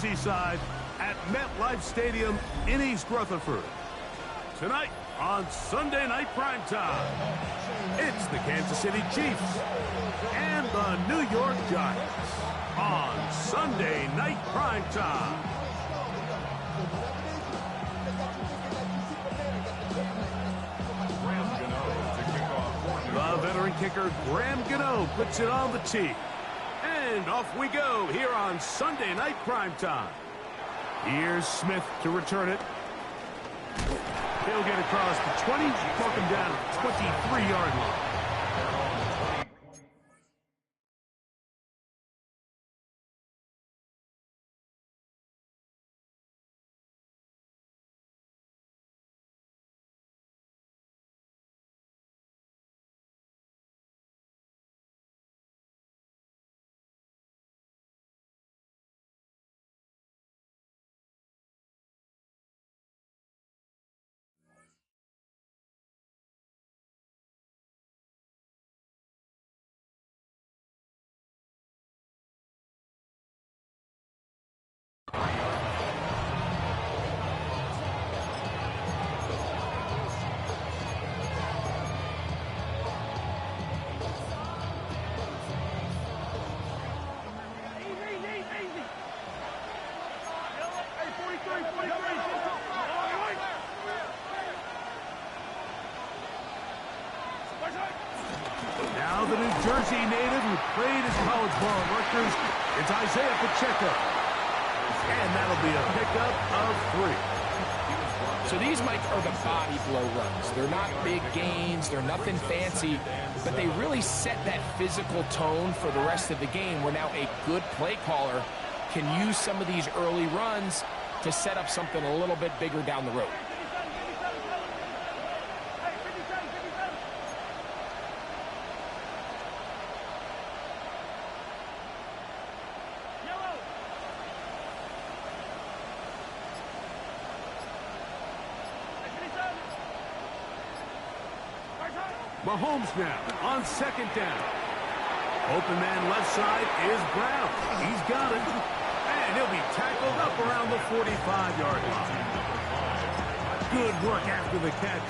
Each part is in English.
Merseyside at MetLife Stadium in East Rutherford. Tonight on Sunday Night Primetime, it's the Kansas City Chiefs and the New York Giants on Sunday Night Primetime. The veteran kicker Graham Gano puts it on the tee. And off we go here on Sunday Night Primetime. Here's Smith to return it. He'll get across the 20, walk him down at the 23-yard line. Now the New Jersey native who played his college ball at Rutgers, it's Isaiah Pacheco. And that'll be a pickup of 3. So these, Mike, are the body blow runs. They're not big gains, they're nothing fancy, but they really set that physical tone for the rest of the game where now a good play caller can use some of these early runs to set up something a little bit bigger down the road. Mahomes now on second down. Open man left side is Brown. He's got it. And he'll be tackled up around the 45-yard line. Good work after the catch.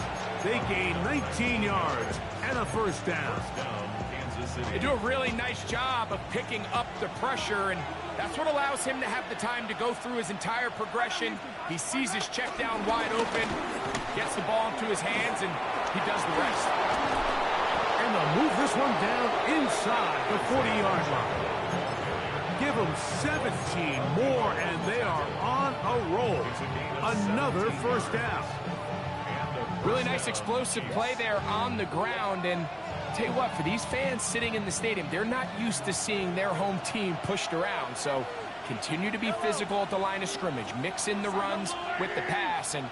They gain 19 yards and a first down. They do a really nice job of picking up the pressure, and that's what allows him to have the time to go through his entire progression. He sees his check down wide open, gets the ball into his hands, and he does the rest. And they'll move this one down inside the 40-yard line. Give them 17 more, and they are on a roll. Another first down. Really nice explosive play there on the ground, and tell you what, for these fans sitting in the stadium, they're not used to seeing their home team pushed around, so continue to be physical at the line of scrimmage, mix in the runs with the pass, and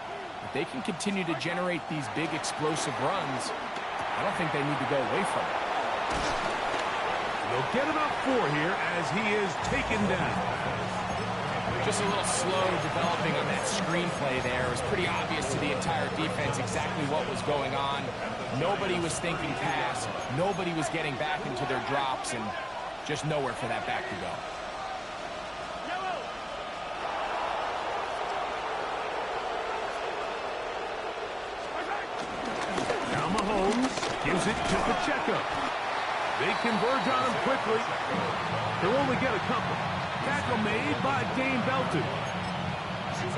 if they can continue to generate these big explosive runs, I don't think they need to go away from it. They'll get about 4 here as he is taken down. Just a little slow developing on that screenplay there. It was pretty obvious to the entire defense exactly what was going on. Nobody was thinking pass. Nobody was getting back into their drops, and just nowhere for that back to go. Now Mahomes gives it to Pacheco. They converge on him quickly. He'll only get a couple. Tackle made by Dane Belton.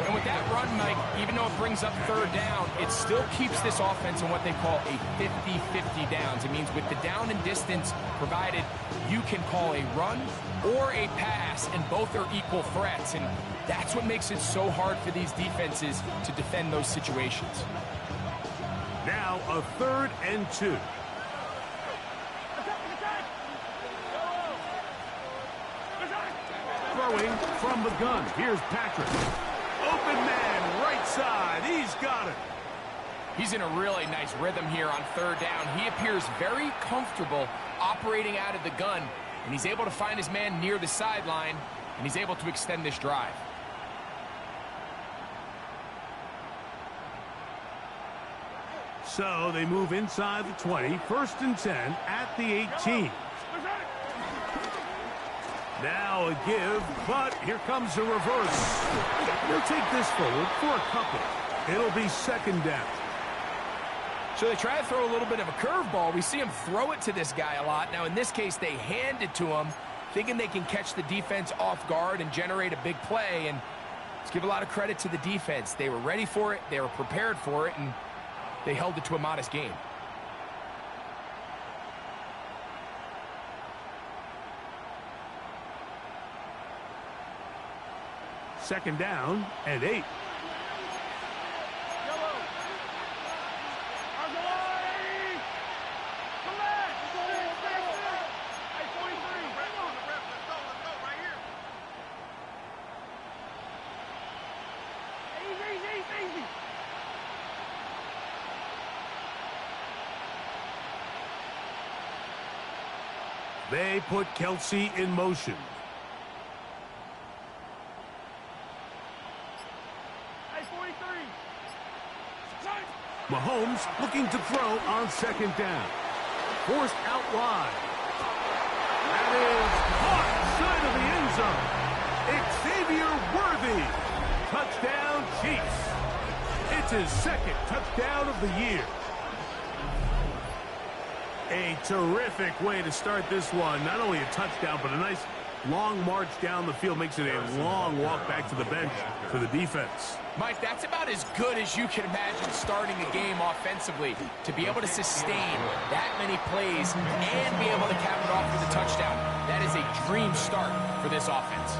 And with that run, Mike, even though it brings up third down, it still keeps this offense in what they call a 50-50 downs. It means with the down and distance provided, you can call a run or a pass, and both are equal threats. And that's what makes it so hard for these defenses to defend those situations. Now a 3rd and 2. Throwing from the gun. Here's Patrick. Open man, right side. He's got it. He's in a really nice rhythm here on third down. He appears very comfortable operating out of the gun, and he's able to find his man near the sideline, and he's able to extend this drive. So they move inside the 20, 1st and 10 at the 18. Now a give, but here comes a reverse. They'll take this forward for a couple. It'll be second down. So they try to throw a little bit of a curveball. We see him throw it to this guy a lot. Now, in this case, they hand it to him, thinking they can catch the defense off guard and generate a big play. And let's give a lot of credit to the defense. They were ready for it, they were prepared for it, and they held it to a modest game. Second down and 8. They put Kelce in motion. Mahomes looking to throw on second down. Forced out wide. That is caught side of the end zone. Xavier Worthy. Touchdown, Chiefs. It's his second touchdown of the year. A terrific way to start this one. Not only a touchdown, but a nice long march down the field. Makes it a long walk back to the bench for the defense. Mike, that's about as good as you can imagine starting a game offensively. To be able to sustain that many plays and be able to cap it off with a touchdown. That is a dream start for this offense.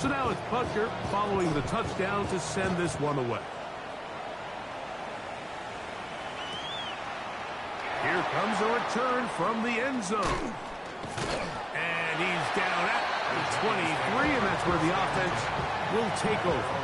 So now it's Butker following the touchdown to send this one away. Here comes a return from the end zone. And he's down at the 23, and that's where the offense will take over.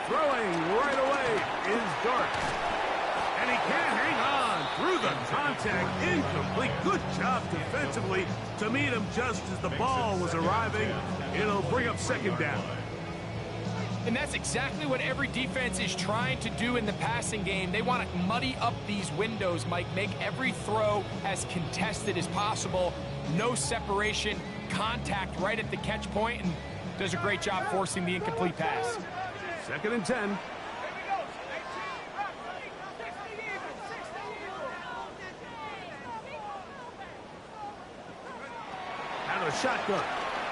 Throwing right away is Dart. And he can't hang on through the contact. Incomplete. Good job defensively to meet him just as the ball was arriving. It'll bring up second down. And that's exactly what every defense is trying to do in the passing game. They want to muddy up these windows, Mike. Make every throw as contested as possible. No separation, contact right at the catch point, and does a great job forcing the incomplete pass. Second and 10. Out of shotgun.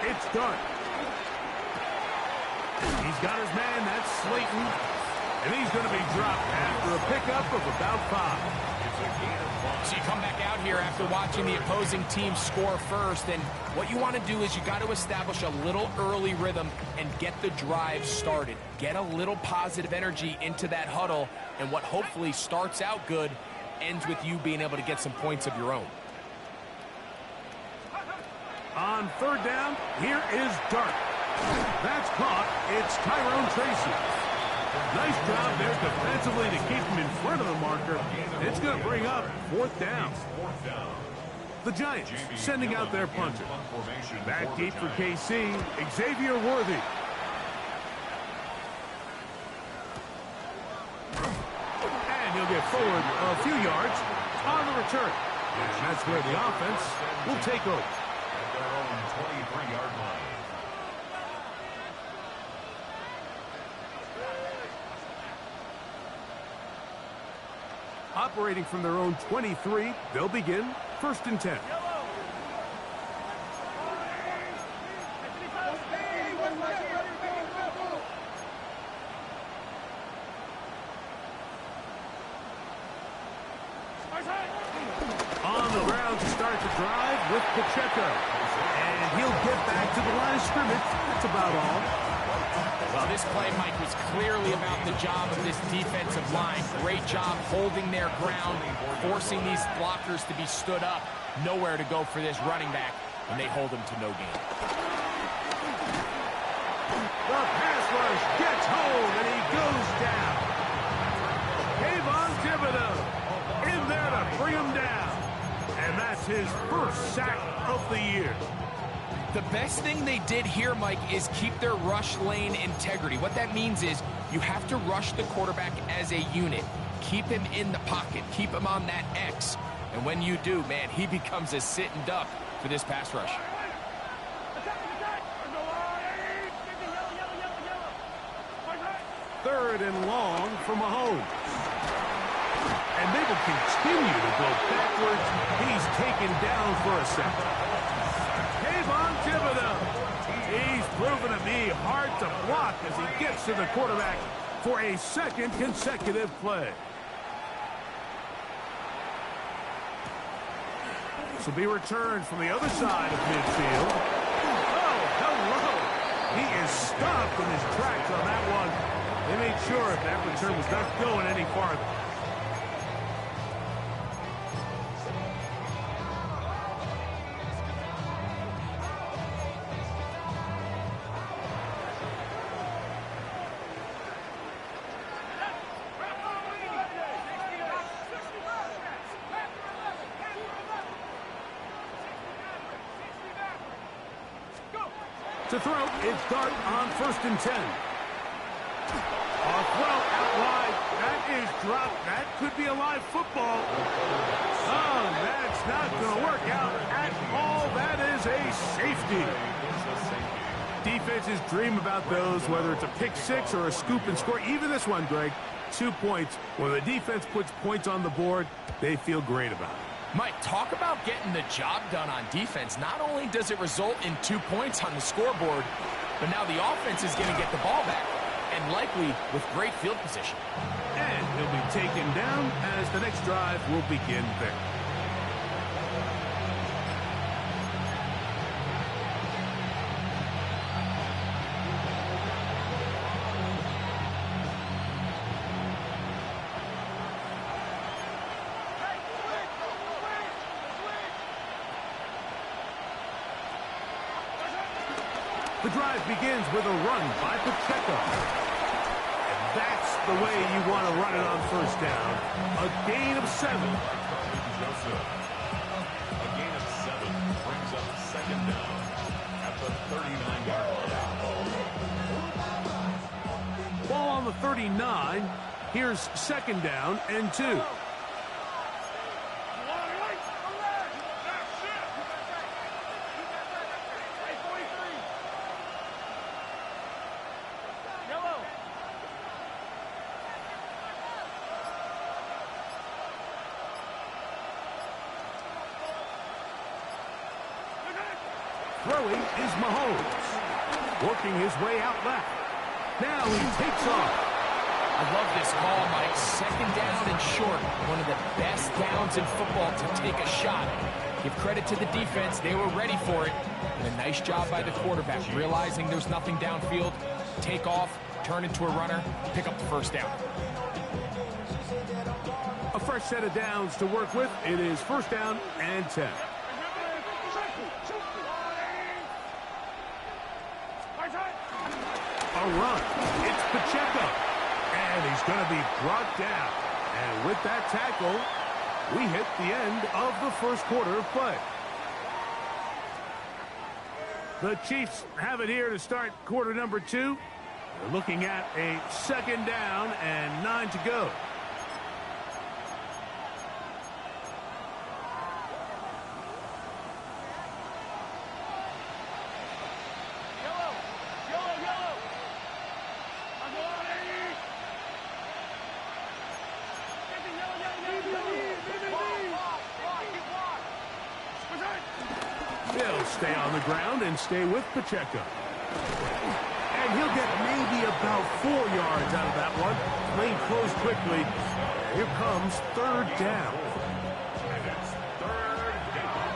It's Dart. He's got his man. That's Slayton. And he's going to be dropped after a pickup of about 5. So you come back out here after watching the opposing team score first, and what you want to do is you got to establish a little early rhythm and get the drive started. Get a little positive energy into that huddle, and what hopefully starts out good ends with you being able to get some points of your own. On third down, here is Dart. That's caught. It's Tyrone Tracy. Nice job there defensively to keep him in front of the marker. It's going to bring up fourth down. The Giants sending out their punter. Back deep for KC, Xavier Worthy. And he'll get forward a few yards on the return. And that's where the offense will take over. At their own 23-yard line. Operating from their own 23, they'll begin first and 10. On the ground to start the drive with Pacheco. And he'll get back to the line of scrimmage. That's about all. Well, this play, Mike, was clearly about the job of this defensive line. Great job holding their ground, forcing these blockers to be stood up. Nowhere to go for this running back, and they hold him to no gain. The pass rush gets home, and he goes down. Thibodeau in there to bring him down. And that's his first sack of the year. The best thing they did here, Mike, is keep their rush lane integrity. What that means is you have to rush the quarterback as a unit. Keep him in the pocket. Keep him on that X. And when you do, man, he becomes a sitting duck for this pass rush. Third and long for Mahomes. And they will continue to go backwards. He's taken down for a second. Kayvon Thibodeau. He's proven to be hard to block as he gets to the quarterback for a second consecutive play. This will be returned from the other side of midfield. Oh, hello. He is stopped in his tracks on that one. They made sure that return was not going any farther. To throw, it's Dart on 1st and 10. A throw out wide. That is dropped. That could be a live football. Oh, that's not going to work out at all. That is a safety. Defenses dream about those, whether it's a pick six or a scoop and score. Even this one, Greg, 2 points. When the defense puts points on the board, they feel great about it. Mike, talk about getting the job done on defense. Not only does it result in 2 points on the scoreboard, but now the offense is going to get the ball back, and likely with great field position. And he'll be taken down as the next drive will begin there. The drive begins with a run by Pacheco. And that's the way you want to run it on 1st down. A gain of 7. Joseph. A gain of 7 brings up 2nd down at the 39-yard line. Ball on the 39. Here's 2nd down and 2. Throwing is Mahomes. Working his way out left. Now he takes off. I love this call, Mike. 2nd down and short. One of the best downs in football to take a shot. Give credit to the defense. They were ready for it. And a nice job by the quarterback, realizing there's nothing downfield. Take off, turn into a runner, pick up the 1st down. A fresh set of downs to work with. It is 1st down and 10. A run. It's Pacheco. And he's going to be brought down. And with that tackle, we hit the end of the 1st quarter of play. The Chiefs have it here to start quarter number 2. They're looking at a 2nd down and 9 to go. They'll stay on the ground and stay with Pacheco. And he'll get maybe about 4 yards out of that one. Lane closed quickly. Here comes 3rd down. And it's 3rd down.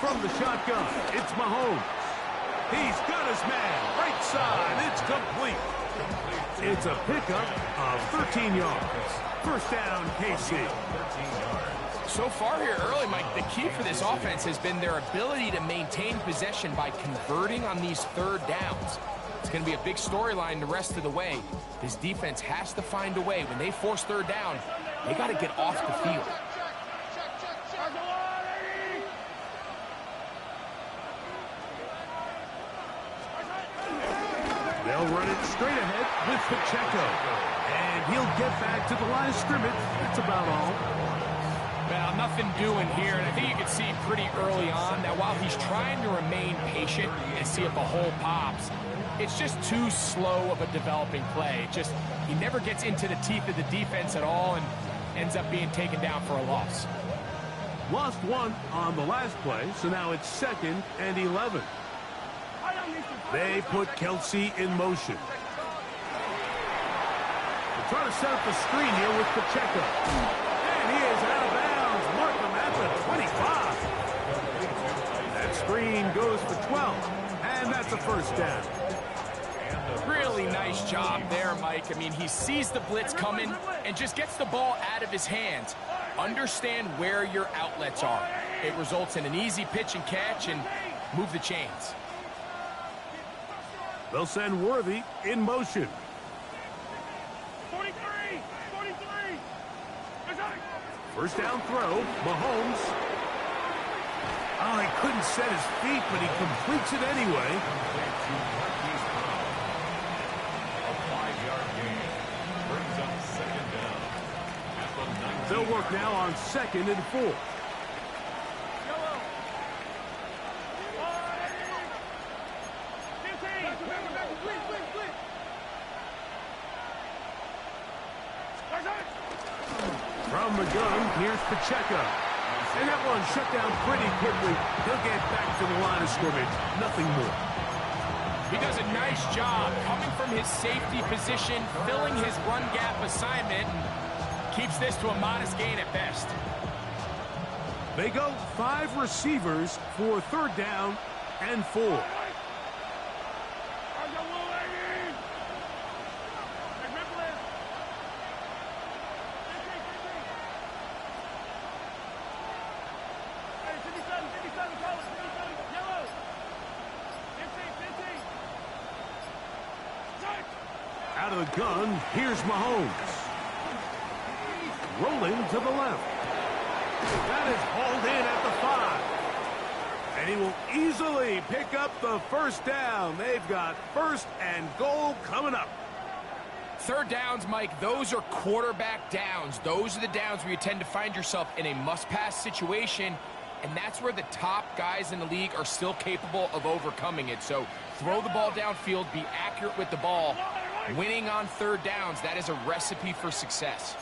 From the shotgun, it's Mahomes. He's got his man. Right side. It's complete. It's a pickup of 13 yards. 1st down, KC. 13 yards. So far here early, Mike, the key for this offense has been their ability to maintain possession by converting on these third downs. It's going to be a big storyline the rest of the way. This defense has to find a way. When they force third down, they got to get off the field. They'll run it straight ahead with Pacheco. And he'll get back to the line of scrimmage. That's about all. Well, nothing doing here, and I think you can see pretty early on that while he's trying to remain patient and see if a hole pops, it's just too slow of a developing play. He never gets into the teeth of the defense at all and ends up being taken down for a loss. Lost one on the last play, so now it's 2nd and 11. They put Kelce in motion. They're trying to set up the screen here with Pacheco. And he is out of bounds. Mark him at the 25. That screen goes for 12. And that's a first down. Really nice job there, Mike. I mean, he sees the blitz coming and just gets the ball out of his hands. Understand where your outlets are. It results in an easy pitch and catch and move the chains. They'll send Worthy in motion. 43! First down throw, Mahomes. Oh, he couldn't set his feet, but he completes it anyway. A 5-yard gain brings up 2nd down at the 19. They'll work now on 2nd and 4. From the gun, here's Pacheco. And that one shut down pretty quickly. He'll get back to the line of scrimmage. Nothing more. He does a nice job coming from his safety position, filling his run gap assignment, and keeps this to a modest gain at best. They go 5 receivers for 3rd down and 4. Out of the gun, here's Mahomes. Rolling to the left. That is hauled in at the 5. And he will easily pick up the first down. They've got 1st and goal coming up. Third downs, Mike, those are quarterback downs. Those are the downs where you tend to find yourself in a must-pass situation, and that's where the top guys in the league are still capable of overcoming it. So throw the ball downfield, be accurate with the ball. Winning on third downs, that is a recipe for success.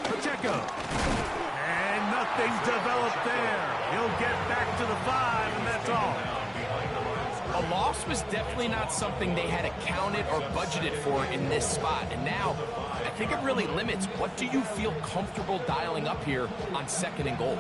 Pacheco. And nothing's developed there. He'll get back to the 5, and that's all. A loss was definitely not something they had accounted or budgeted for in this spot. And now, I think it really limits what do you feel comfortable dialing up here on 2nd and goal.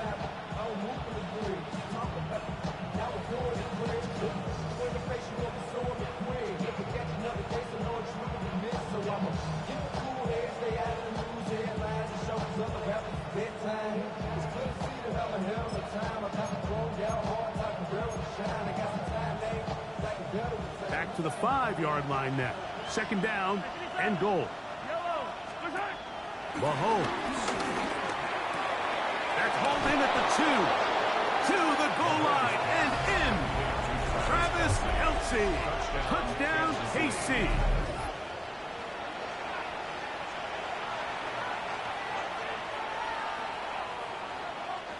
Back to the 5-yard line now. 2nd down and goal. Mahomes. That's hauled in at the 2. To the goal line and in. Travis Kelce. Touchdown, KC.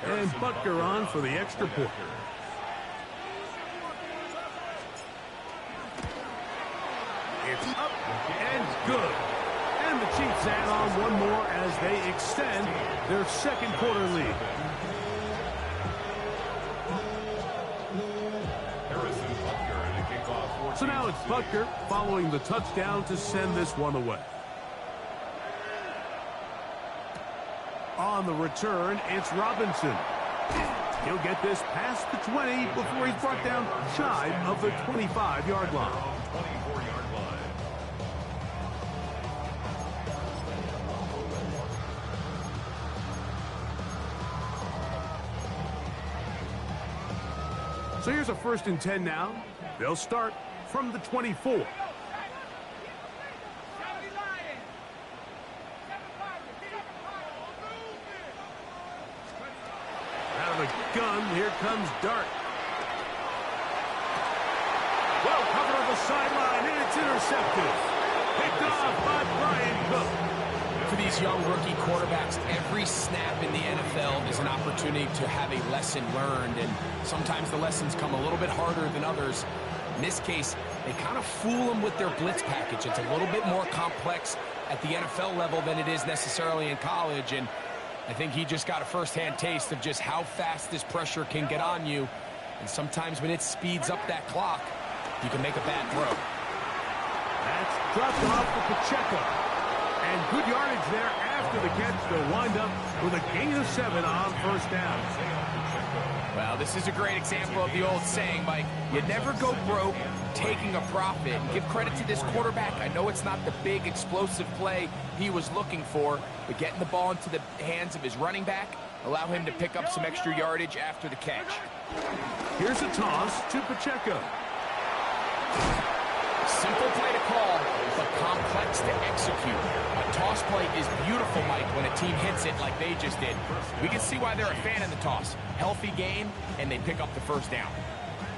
And Butker on for the extra point. It's up and good. And the Chiefs add on one more as they extend their 2nd quarter lead. So now it's Butker following the touchdown to send this one away. On the return, it's Robinson. He'll get this past the 20 before he's brought down shy of the 25-yard line. 24-yard line. So here's a 1st and 10 now. They'll start from the 24. Out of the gun, here comes Dart. Well covered on the sideline, and it's intercepted. Picked off by Brian Cook. For these young rookie quarterbacks, every snap in the NFL is an opportunity to have a lesson learned, and sometimes the lessons come a little bit harder than others. In this case, they kind of fool them with their blitz package. It's a little bit more complex at the NFL level than it is necessarily in college, and I think he just got a first-hand taste of just how fast this pressure can get on you, and sometimes when it speeds up that clock, you can make a bad throw. That's dropped off for Pacheco. And good yardage there after the catch. They'll wind up with a gain of 7 on 1st down. Well, this is a great example of the old saying, Mike. You never go broke taking a profit. And give credit to this quarterback. I know it's not the big explosive play he was looking for, but getting the ball into the hands of his running back allow him to pick up some extra yardage after the catch. Here's a toss to Pacheco. Simple play to call, but complex to execute. A toss play is beautiful, Mike, when a team hits it like they just did. We can see why they're a fan of the toss. Healthy game, and they pick up the 1st down.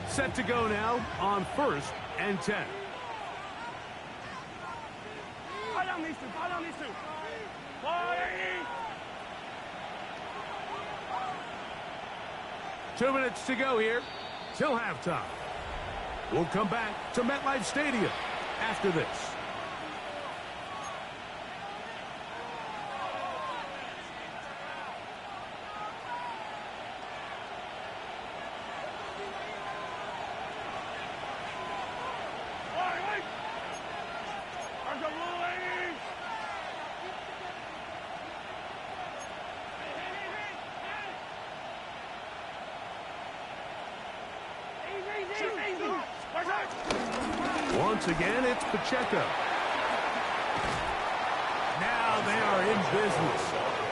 Set to go now on 1st and 10. Two minutes to go here till halftime. We'll come back to MetLife Stadium after this. Once again, it's Pacheco. Now they are in business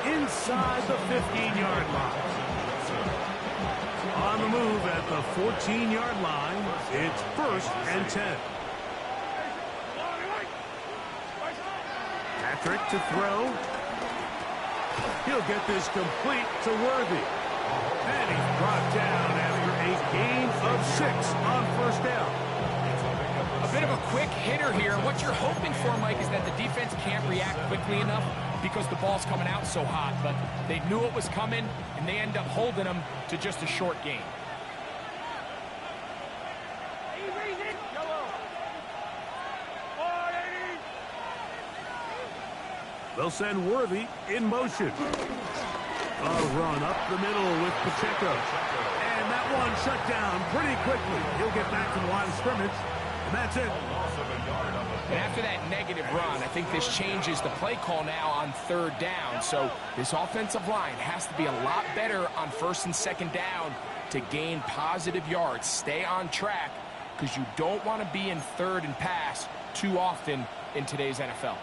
inside the 15-yard line. On the move at the 14-yard line, it's 1st and 10. Patrick to throw. He'll get this complete to Worthy. And he's brought down after a gain of 6 on 1st down. A bit of a quick hitter here. What you're hoping for, Mike, is that the defense can't react quickly enough because the ball's coming out so hot. But they knew it was coming, and they end up holding them to just a short gain. They'll send Worthy in motion. A run up the middle with Pacheco. And that one shut down pretty quickly. He'll get back to the line of scrimmage. And that's it. And after that negative run, I think this changes the play call now on 3rd down. So this offensive line has to be a lot better on 1st and 2nd down to gain positive yards. Stay on track because you don't want to be in 3rd and pass too often in today's NFL.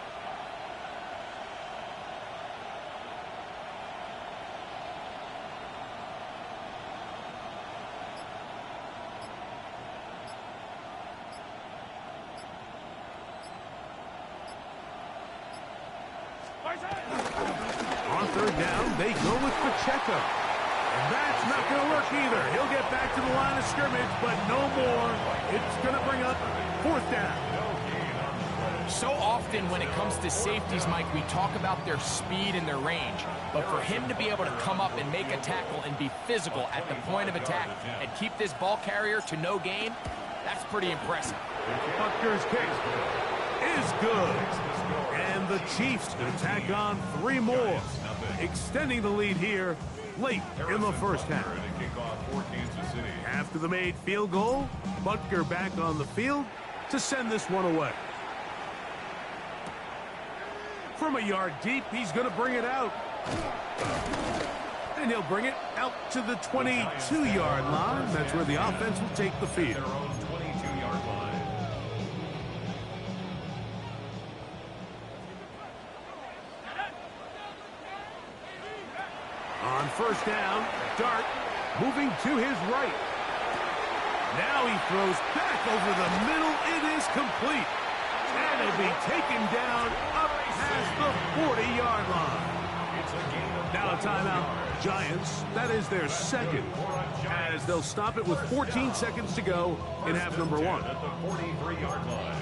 On 3rd down, they go with Pacheco. And that's not going to work either. He'll get back to the line of scrimmage, but no more. It's going to bring up 4th down. So often when it comes to safeties, Mike, we talk about their speed and their range. But for him to be able to come up and make a tackle and be physical at the point of attack and keep this ball carrier to no gain, that's pretty impressive. Butker's kick is good. And the Chiefs attack on 3 more, extending the lead here late in the 1st half. After the made field goal, Butker back on the field to send this one away. From a yard deep, he's going to bring it out. And he'll bring it out to the 22-yard line. That's where the offense will take the field. Their own 22-yard line. On first down, Dart moving to his right. Now he throws back over the middle. It is complete. And it'll be taken down up past the 40-yard line. Now a timeout, Giants. That is their second, as they'll stop it with 14 seconds to go in half number one. At the 43-yard line.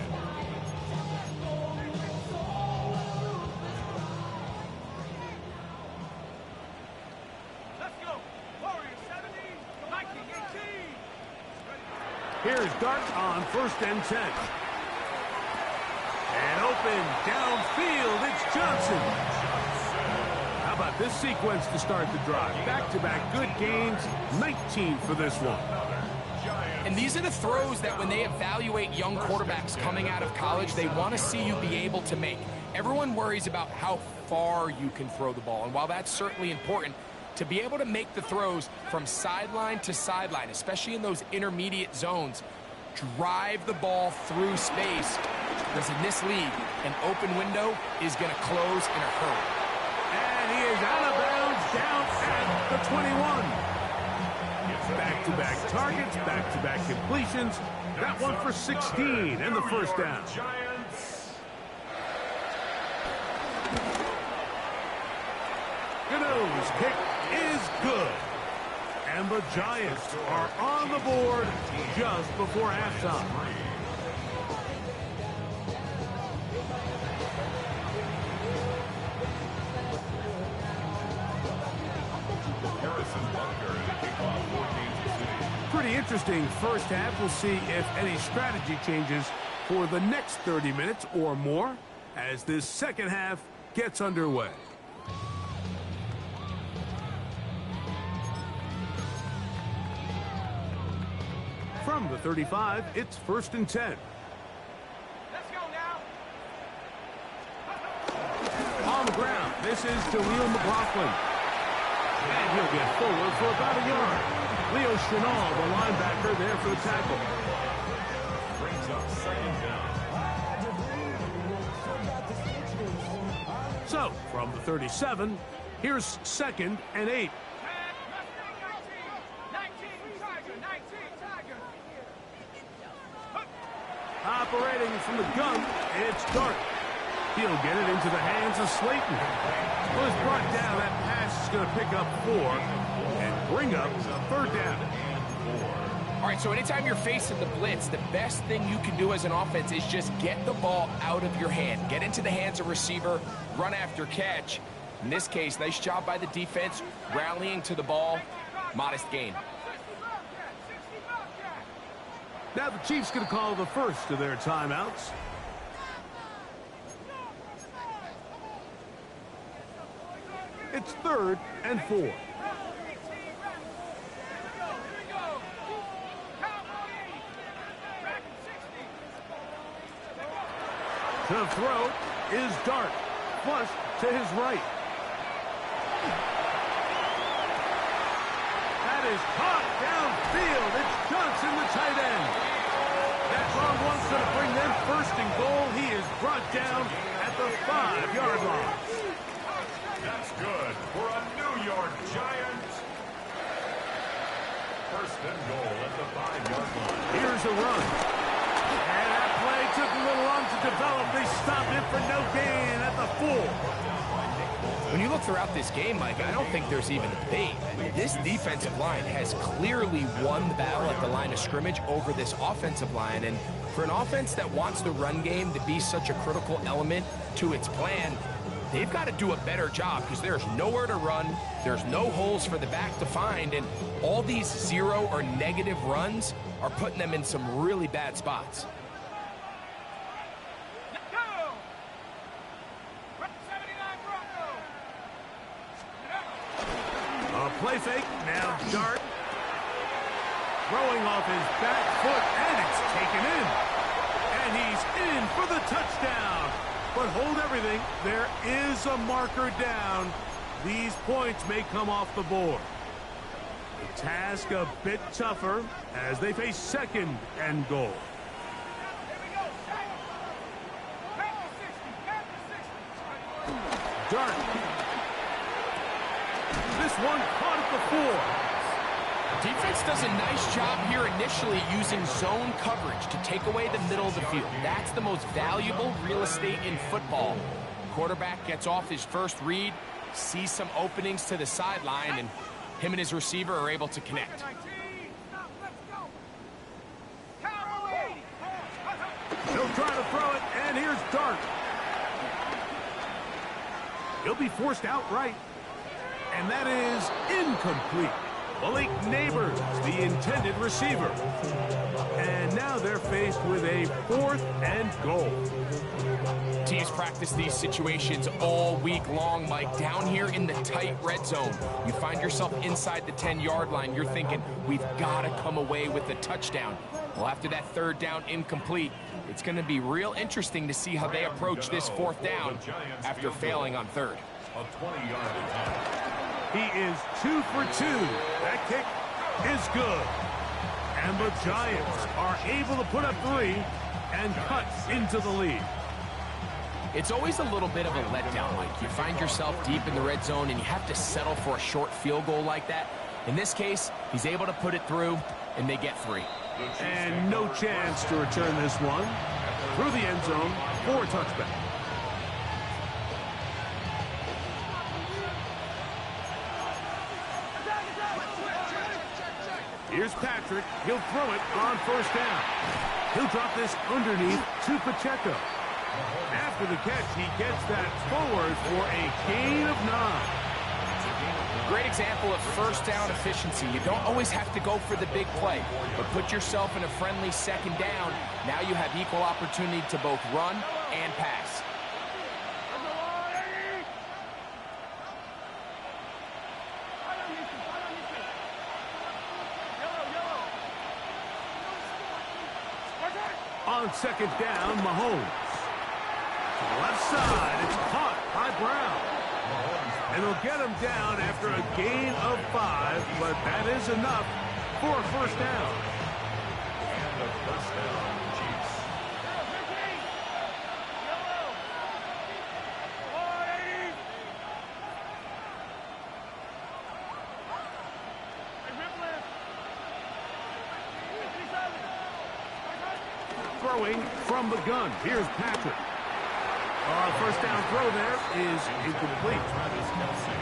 Here's Dart on first and 10. And open downfield, it's Johnson. How about this sequence to start the drive? Back-to-back good gains, 19 for this one. And these are the throws that when they evaluate young quarterbacks coming out of college, they want to see you be able to make. Everyone worries about how far you can throw the ball. And while that's certainly important, to be able to make the throws from sideline to sideline, especially in those intermediate zones, drive the ball through space, because in this league, an open window is going to close in a hurry. And he is out of bounds down at the 21. Back-to-back targets, back-to-back completions. That one for 16 and the first down. Gano's kick is good. And the Giants are on the board just before halftime. Pretty interesting first half. We'll see if any strategy changes for the next 30 minutes or more as this second half gets underway. From the 35, it's first and 10. Let's go now. On the ground, this is Jaleel McLaughlin. And he'll get forward for about a yard. Leo Chenal, the linebacker, there for the tackle. Brings up second down. So, from the 37, here's second and 8. Operating from the gun, it's Dart. He'll get it into the hands of Slayton. Well, it's brought down. That pass is going to pick up 4 and bring up third down. All right, so anytime you're facing the blitz, the best thing you can do as an offense is just get the ball out of your hand. Get into the hands of receiver, run after catch. In this case, nice job by the defense, rallying to the ball, modest gain. Now the Chiefs going to call the first of their timeouts. It's third and 4. To throw is Dart, flush to his right. That is caught downfield. It's Johnson, the tight end. That long one's going to bring them first and goal. He is brought down at the 5-yard line. That's good for a New York Giants. First and goal at the 5-yard line. Here's a run. And that play took a little long to develop. They stopped it for no gain at the 4. When you look throughout this game, Mike, I don't think there's even a debate. This defensive line has clearly won the battle at the line of scrimmage over this offensive line. And for an offense that wants the run game to be such a critical element to its plan, they've got to do a better job because there's nowhere to run. There's no holes for the back to find. And all these 0 or negative runs are putting them in some really bad spots. Play fake, now Dart. Throwing off his back foot, and it's taken in. And he's in for the touchdown. But hold everything, there is a marker down. these points may come off the board. The task a bit tougher as they face second and goal. Dart. This one caught at the 4. Defense does a nice job here initially using zone coverage to take away the middle of the field. That's the most valuable real estate in football. Quarterback gets off his first read, sees some openings to the sideline, and him and his receiver are able to connect. He'll try to throw it, and here's Dart. He'll be forced outright, and that is incomplete. Malik Neighbors, the intended receiver. And now they're faced with a 4th and goal. Teams practice these situations all week long, Mike. Down here in the tight red zone, you find yourself inside the 10-yard line. You're thinking, we've got to come away with a touchdown. Well, after that 3rd down incomplete, it's going to be real interesting to see how they approach this 4th down after failing on 3rd. A 20-yard attempt. He is 2 for 2. That kick is good. And the Giants are able to put up 3 and cut into the lead. It's always a little bit of a letdown, Mike. You find yourself deep in the red zone and you have to settle for a short field goal like that. In this case, he's able to put it through, and they get 3. And no chance to return this one. Through the end zone for a touchback. Here's Patrick. He'll throw it on 1st down. He'll drop this underneath to Pacheco. After the catch, he gets that forward for a gain of 9. Great example of 1st down efficiency. You don't always have to go for the big play, but put yourself in a friendly 2nd down. Now you have equal opportunity to both run and pass. On 2nd down, Mahomes. To the left side, it's caught by Brown. And they'll get him down after a gain of 5, but that is enough for a 1st down. And a 1st down, Chiefs. Throwing from the gun. Here's Patrick. 1st down throw there is incomplete.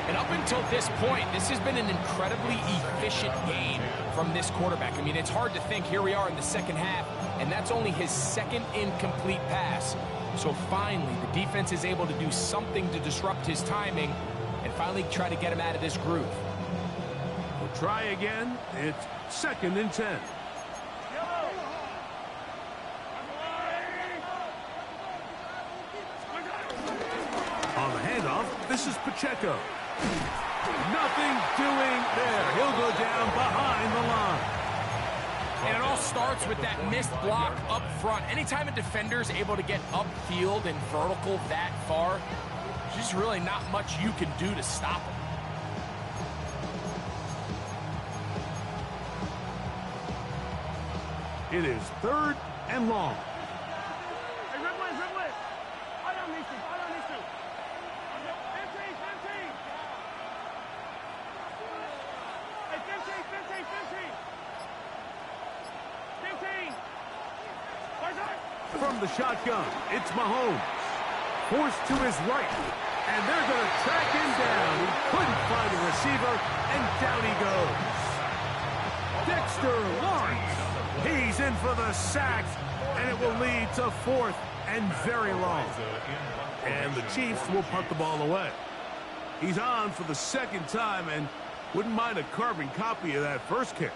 And up until this point, this has been an incredibly efficient game from this quarterback. I mean, it's hard to think here we are in the 2nd half, and that's only his 2nd incomplete pass. So finally, the defense is able to do something to disrupt his timing and finally try to get him out of this groove. We'll try again. It's 2nd and 10. On the handoff, this is Pacheco. Nothing doing there. He'll go down behind the line. And it all starts with that missed block up front. Anytime a defender is able to get upfield and vertical that far, there's just really not much you can do to stop him. It is 3rd and long. From the shotgun, it's Mahomes. Forced to his right. And they're going to track him down. He couldn't find a receiver, and down he goes. Dexter Lawrence. He's in for the sack, and it will lead to 4th and very long. And the Chiefs will punt the ball away. He's on for the 2nd time, and wouldn't mind a carbon copy of that first kick.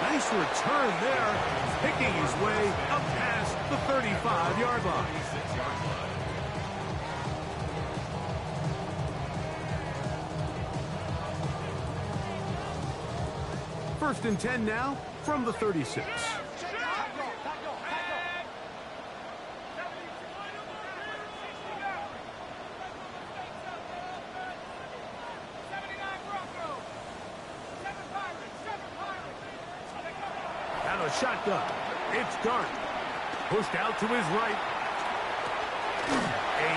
Nice return there, picking his way up past the 35-yard line. First and 10 now from the 36. Out of shotgun. It's Dart. Pushed out to his right. A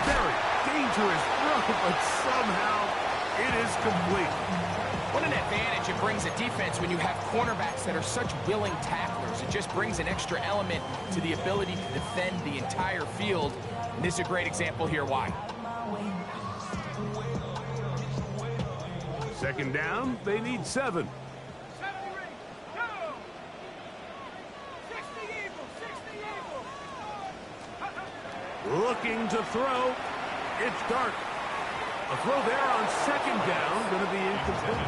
very dangerous throw, but somehow it is complete. What an advantage it brings a defense when you have cornerbacks that are such willing tacklers. It just brings an extra element to the ability to defend the entire field. And this is a great example here why. Second down, they need 7. Looking to throw. It's Dart. A throw there on second down, going to be incomplete.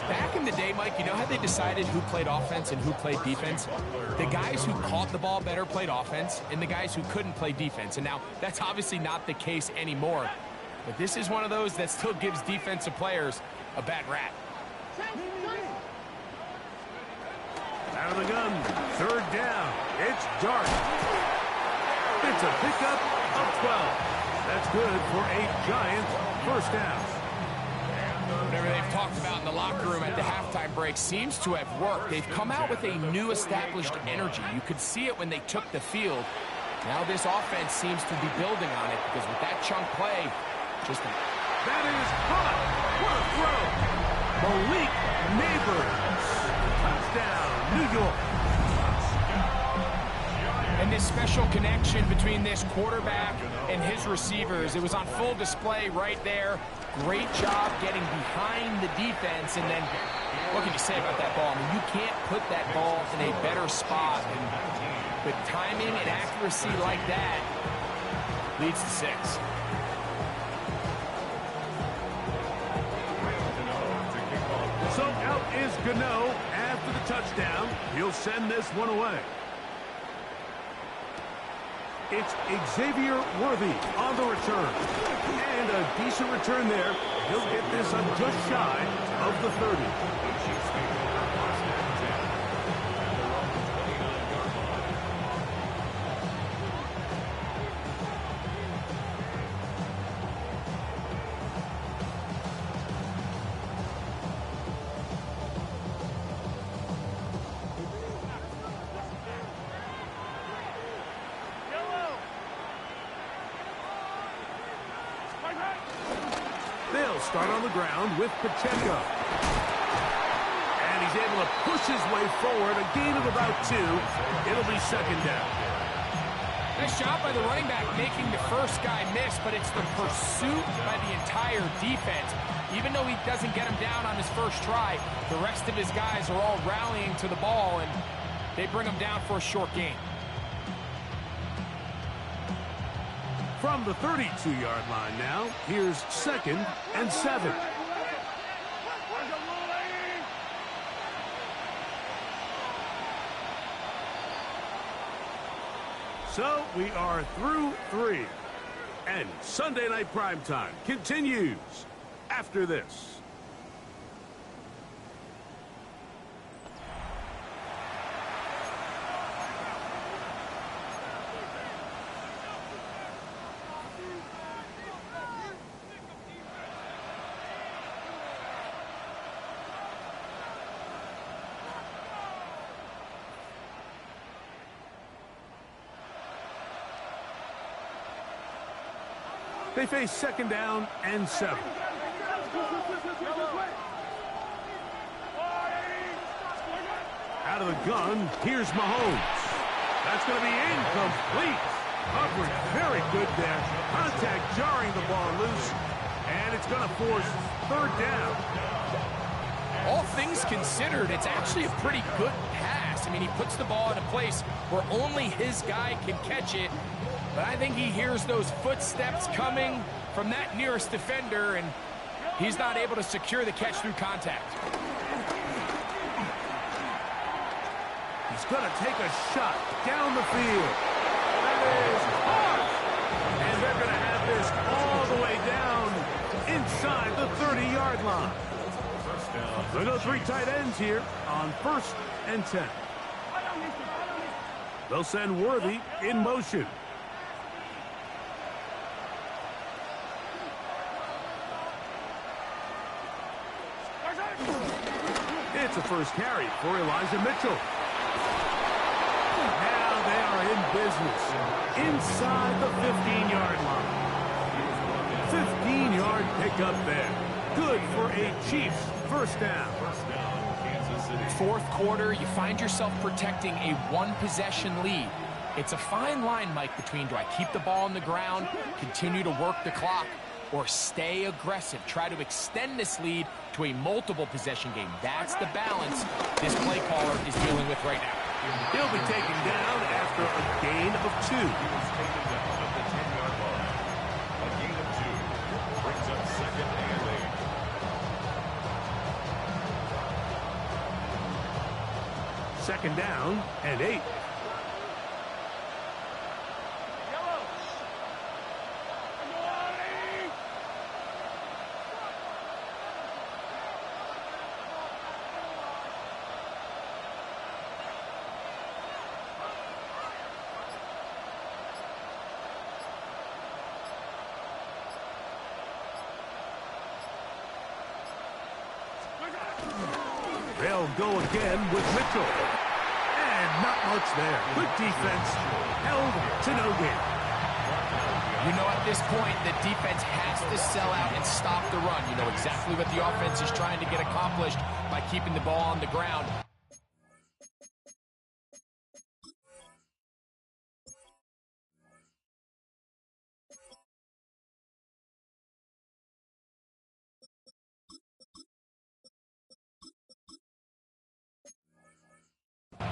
Back in the day, Mike, you know how they decided who played offense and who played defense? The guys who caught the ball better played offense, and the guys who couldn't play defense. And now, that's obviously not the case anymore. But this is one of those that still gives defensive players a bad rap. Out of the gun. Third down. It's Dart. It's a pickup of 12. That's good for a Giants first down. Whatever they've talked about in the locker room at the halftime break seems to have worked. They've come out with a new established energy. You could see it when they took the field. Now this offense seems to be building on it because with that chunk play, That is hot. What a throw. Malik Neighbors. Touchdown, New York. And this special connection between this quarterback and his receivers, it was on full display right there. Great job getting behind the defense. And then, what can you say about that ball? I mean, you can't put that ball in a better spot. And with timing and accuracy like that, leads to 6. So out is Gano after the touchdown. He'll send this one away. It's Xavier Worthy on the return. And a decent return there. He'll get this up just shy of the 30. They'll start on the ground with Pacheco. And he's able to push his way forward, a gain of about 2. It'll be second down. Nice job by the running back making the first guy miss, but it's the pursuit by the entire defense. Even though he doesn't get him down on his first try, the rest of his guys are all rallying to the ball, and they bring him down for a short gain. From the 32-yard line now, here's 2nd and 7. So we are through 3. And Sunday Night Primetime continues after this. They face 2nd down and 7. Out of the gun, here's Mahomes. That's going to be incomplete. Coverage very good there. Contact jarring the ball loose. And it's going to force 3rd down. All things considered, it's actually a pretty good pass. I mean, he puts the ball in a place where only his guy can catch it. But I think he hears those footsteps coming from that nearest defender, and he's not able to secure the catch through contact. He's going to take a shot down the field. That is hard. And they're going to have this all the way down inside the 30-yard line. down. They go three tight ends here on 1st and 10. They'll send Worthy in motion. It's a first carry for Elijah Mitchell. Now they are in business inside the 15-yard line. 15-yard pickup there. Good for a Chiefs first down. First down, Kansas City. Fourth quarter, you find yourself protecting a one-possession lead. It's a fine line, Mike, between do I keep the ball on the ground, continue to work the clock, or stay aggressive, try to extend this lead to a multiple possession game. That's the balance this play caller is dealing with right now. He'll be taken down after a gain of 2. He was taken down at the 10-yard line. A gain of 2 brings up 2nd and 8. Second down and 8. They'll go again with Mitchell. And not much there. Good defense. Held to no gain. You know, at this point, the defense has to sell out and stop the run. You know exactly what the offense is trying to get accomplished by keeping the ball on the ground.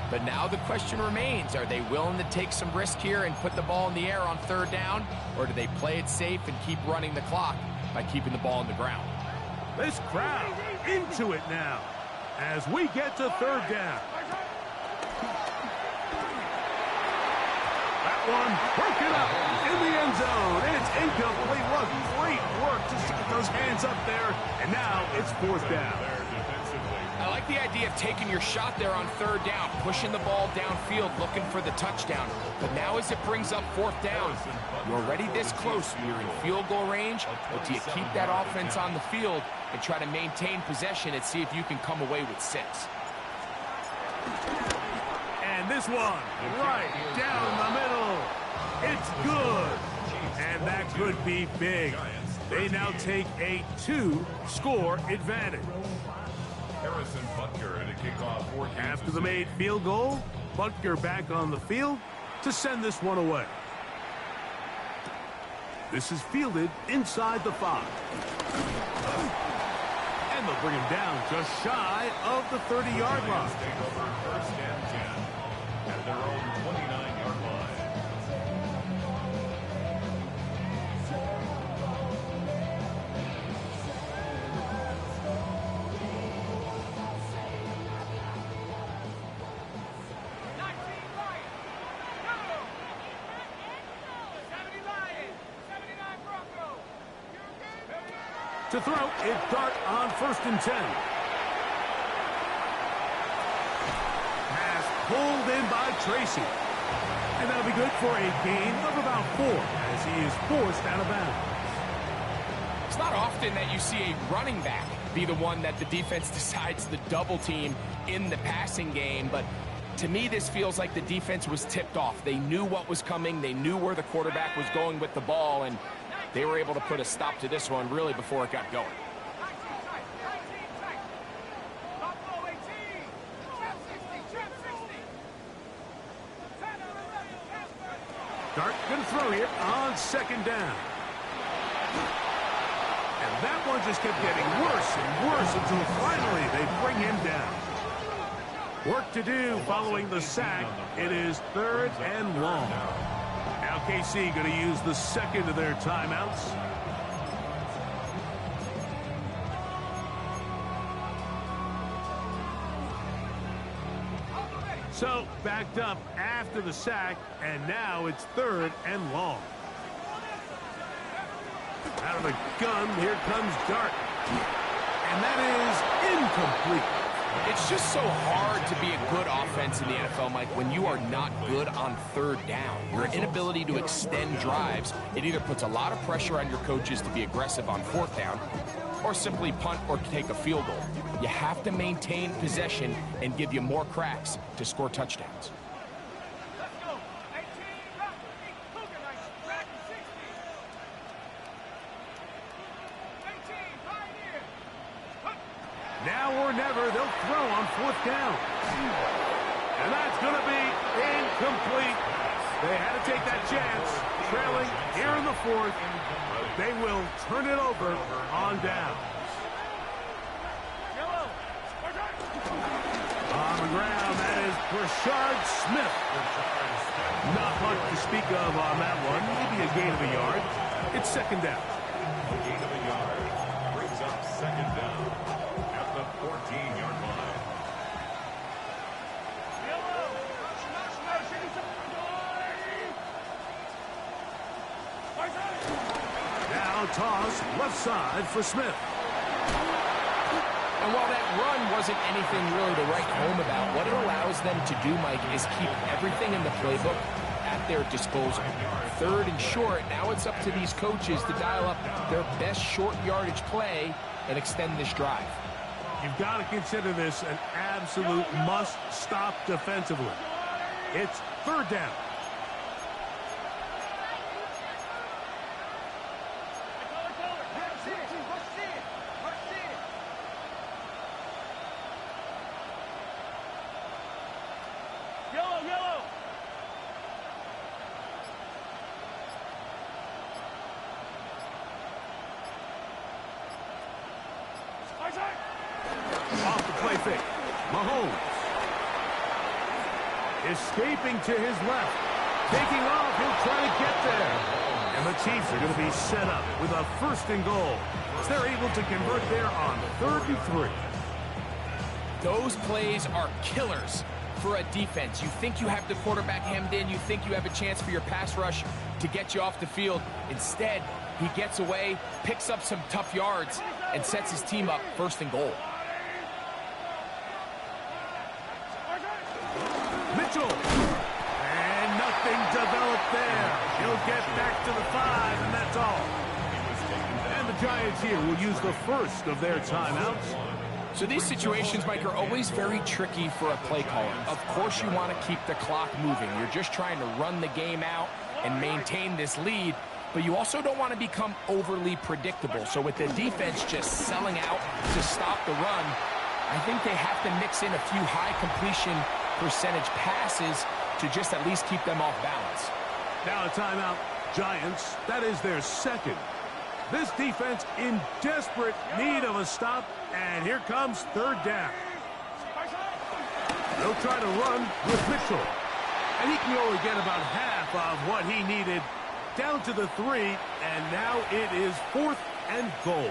But now the question remains, are they willing to take some risk here and put the ball in the air on 3rd down, or do they play it safe and keep running the clock by keeping the ball on the ground? This crowd into it now as we get to 3rd down. That one broken up in the end zone. It's incomplete. What great work to get those hands up there. And now it's 4th down. I like the idea of taking your shot there on 3rd down, pushing the ball downfield, looking for the touchdown. But now as it brings up 4th down, you're already this close. You're in field goal range, but do you keep that offense on the field and try to maintain possession and see if you can come away with 6? And this one right down the middle. It's good. And that could be big. They now take a 2-score advantage. Harrison Butker to kick off for Kansas After the made field goal, Butker back on the field to send this one away. This is fielded inside the 5. And they'll bring him down just shy of the 30-yard line. Take over 1st and 10 at their own 29-yard line. To throw, it's Dart on 1st and 10. Pass pulled in by Tracy. And that'll be good for a gain of about 4 as he is forced out of bounds. It's not often that you see a running back be the one that the defense decides to double team in the passing game, but to me this feels like the defense was tipped off. They knew what was coming, they knew where the quarterback was going with the ball, and they were able to put a stop to this one really before it got going. Dart going to throw here on 2nd down. And that one just kept getting worse and worse until finally they bring him down. Work to do following the sack. It is 3rd and long. Now KC going to use the 2nd of their timeouts. So backed up after the sack, and now it's 3rd and long. Out of the gun, here comes Dart. And that is incomplete. It's just so hard to be a good offense in the NFL, Mike, when you are not good on third down. Your inability to extend drives, it either puts a lot of pressure on your coaches to be aggressive on fourth down or simply punt or take a field goal. You have to maintain possession and give you more cracks to score touchdowns. Let's go. 18, back, Cougar Knights, back to 60. 18, Pioneer. Now or never, they'll throw on fourth down. And that's going to be incomplete. They had to take that chance, trailing here in the fourth. But they will turn it over on down. On the ground, that is Brashard Smith. Not much to speak of on that one. Maybe a gain of a yard. It's second down. A gain of a yard brings up second down at the 14-yard line. Now toss left side for Smith. And while that run wasn't anything really to write home about, what it allows them to do, Mike, is keep everything in the playbook at their disposal. Third and short, now it's up to these coaches to dial up their best short yardage play and extend this drive. You've got to consider this an absolute must-stop defensively. It's third down. Off the play fake. Mahomes. Escaping to his left. Taking off. He'll try to get there. And the Chiefs are going to be set up with a first and goal. As they're able to convert there on 3rd and 3. Those plays are killers for a defense. You think you have the quarterback hemmed in. You think you have a chance for your pass rush to get you off the field. Instead, he gets away, picks up some tough yards, and sets his team up 1st and goal. Mitchell. And nothing developed there. He'll get back to the 5, and that's all. And the Giants here will use the first of their timeouts. So these situations, Mike, are always very tricky for a play caller. Of course you want to keep the clock moving. You're just trying to run the game out and maintain this lead, but you also don't want to become overly predictable. So with the defense just selling out to stop the run, I think they have to mix in a few high completion percentage passes to just at least keep them off balance. Now a timeout. Giants, that is their second. This defense in desperate need of a stop, and here comes 3rd down. They'll try to run with Mitchell, and he can only get about half of what he needed, down to the 3, and now it is 4th and goal.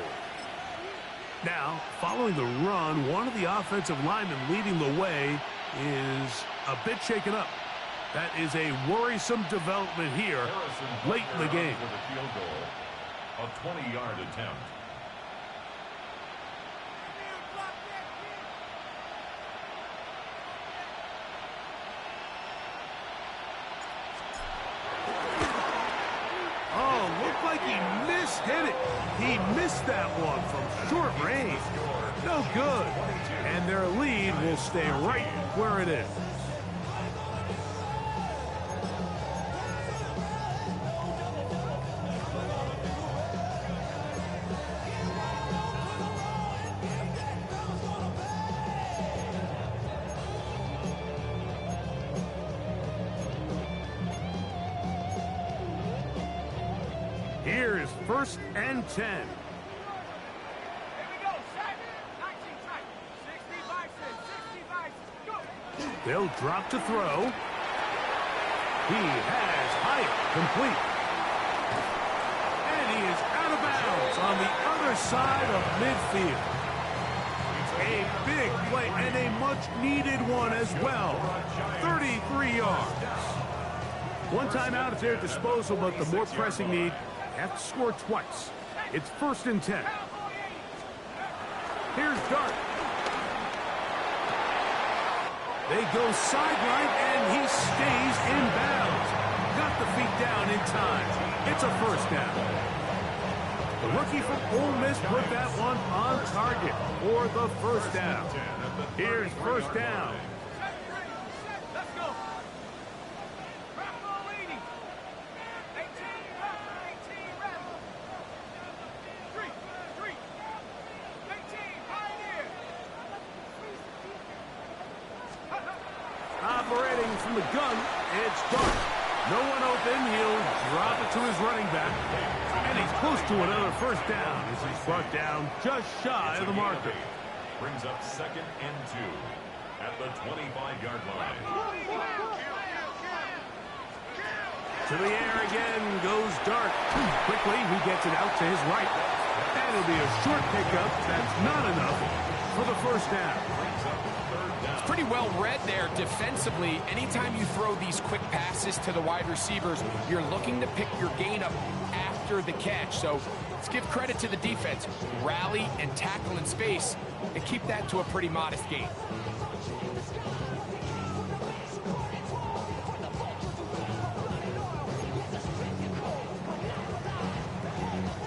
Now, following the run, one of the offensive linemen leading the way is a bit shaken up. That is a worrisome development here late in the game. With a field goal. A 20-yard attempt. Oh, looked like he mishit it. He missed that one from short range. No good. And their lead will stay right where it is. Here is 1st and 10. Here we go, set. 19 tight. 60 bison, 60 bison. Go. They'll drop to throw. He has Hyatt complete. And he is out of bounds on the other side of midfield. A big play and a much-needed one as well. 33 yards. One timeout at their disposal, but the more pressing need, have to score twice. It's 1st and 10. Here's Dart. They go sideline, and he stays in bounds. Got the feet down in time. It's a first down. The rookie from Ole Miss put that one on target for the first down. Here's first down. Let's go. Bravo leading. 18, 18, ready. 3, 18, pioneer. Operating from the gun, it's Dart. No one open, he'll drop it to his running back. And he's close to another first down as he's brought down just shy of the marker. Brings up 2nd and 2 at the 25-yard line. To the air again goes Dart. Quickly, he gets it out to his right. And it'll be a short pickup. That's not enough for the first down. It's pretty well read there defensively. Anytime you throw these quick passes to the wide receivers, you're looking to pick your gain up after the catch. So let's give credit to the defense. Rally and tackle in space and keep that to a pretty modest gain.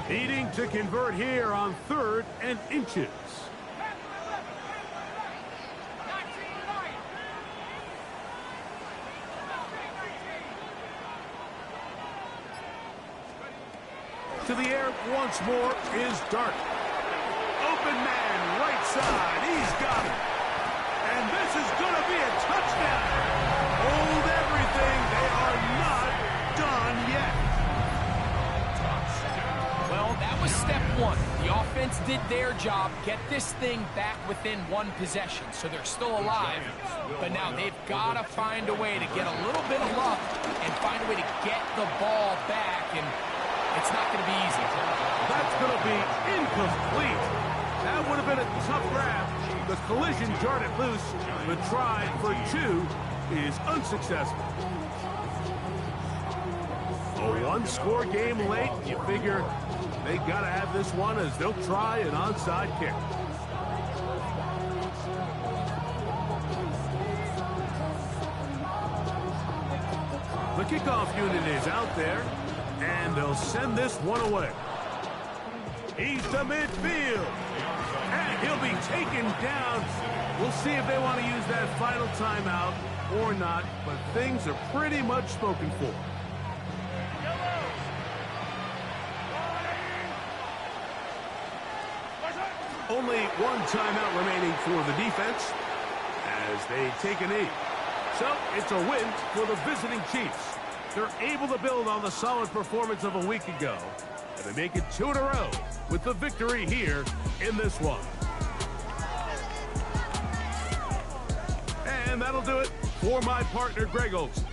Needing to convert here on 3rd and inches. To the air once more is Dart. Open man, right side. He's got it. And this is going to be a touchdown. Hold everything. They are not done yet. Well, that was step one. The offense did their job, get this thing back within one possession, so they're still alive. But now they've got to find a way to get a little bit of luck and find a way to get the ball back, and it's not going to be easy. That's going to be incomplete. That would have been a tough grab. The collision jarred it loose. The try for 2 is unsuccessful. A one-score game late. You figure they got to have this one as they'll try an onside kick. The kickoff unit is out there, and they'll send this one away. He's to midfield, and he'll be taken down. We'll see if they want to use that final timeout or not, but things are pretty much spoken for. Only one timeout remaining for the defense as they take a knee. So it's a win for the visiting Chiefs. They're able to build on the solid performance of a week ago, and they make it 2 in a row with the victory here in this one. And that'll do it for my partner, Greg Olsen.